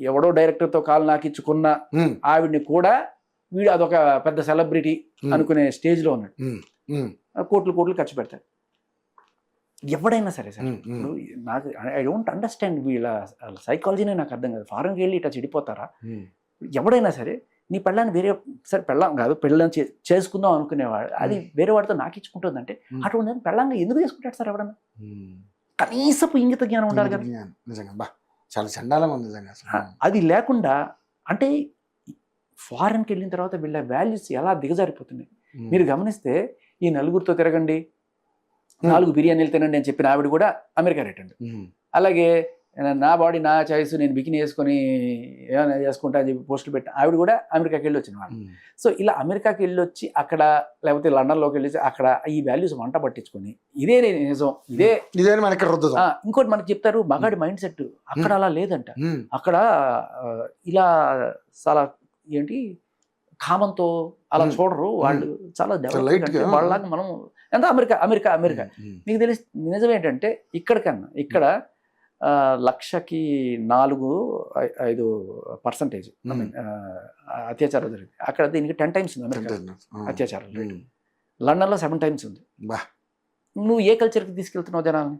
ఎవడో డైరెక్టర్తో కాలు నాకిచ్చుకున్న ఆవిడ్ని కూడా వీడు అదొక పెద్ద సెలబ్రిటీ అనుకునే స్టేజ్లో ఉన్నాడు. కోట్లు కోట్లు ఖర్చు పెడతాడు. ఎవడైనా సరే సార్, ఇప్పుడు నాకు ఐ డోంట్ అండర్స్టాండ్ వీళ్ళ సైకాలజీనే నాకు అర్థం కాదు. ఫారెన్కి వెళ్ళి ఇట్లా చెడిపోతారా? ఎవడైనా సరే నీ పెళ్ళాన్ని వేరే సరే పెళ్ళం కాదు పెళ్ళని చేసుకుందాం అనుకునేవాడు, అది వేరే వాడితో నాకు ఇచ్చుకుంటుంది అంటే అటువంటి పెళ్ళంగా ఎందుకు చేసుకుంటాడు సార్ ఎవడన్నా? కనీసపు ఇంగిత జ్ఞానం ఉండాలి కదా. నిజంగా చాలా చండాలంగా ఉంది నిజంగా. అది లేకుండా అంటే ఫారెన్కి వెళ్ళిన తర్వాత వీళ్ళ వాల్యూస్ ఎలా దిగజారిపోతున్నాయి మీరు గమనిస్తే. ఈ నలుగురితో తిరగండి, 4 బిర్యానీలు తినండి అని చెప్పిన ఆవిడ కూడా అమెరికా రేటండి. అలాగే నా బాడీ నా చాయిస్, నేను బికిని వేసుకొని ఏమైనా చేసుకుంటా అని చెప్పి పోస్టులు పెట్టిన ఆవిడ కూడా అమెరికాకి వెళ్ళి వచ్చిన వాళ్ళు. సో ఇలా అమెరికాకి వెళ్ళి వచ్చి అక్కడ లేకపోతే లండన్లోకి వెళ్ళి అక్కడ ఈ వాల్యూస్ వంట పట్టించుకొని ఇదే నిజం ఇదే మనకి ఇంకోటి మనకి చెప్తారు మగాడి మైండ్ సెట్ అక్కడ అలా లేదంట. అక్కడ ఇలా చాలా ఏంటి కామంతో అలా చూడరు వాళ్ళు, చాలా డెవలప్ వాళ్ళలాగా మనం ఎంత అమెరికా అమెరికా అమెరికా మీకు తెలిసి నిజం ఏంటంటే ఇక్కడ 1,00,000కి 4-5% అత్యాచారం జరిగింది. అక్కడ దీనికి 10 times ఉంది అమెరికా అత్యాచారం రేటు. లండన్లో 7 times ఉంది. నువ్వు ఏ కల్చర్కి తీసుకెళ్తున్నావు జనాల్ని?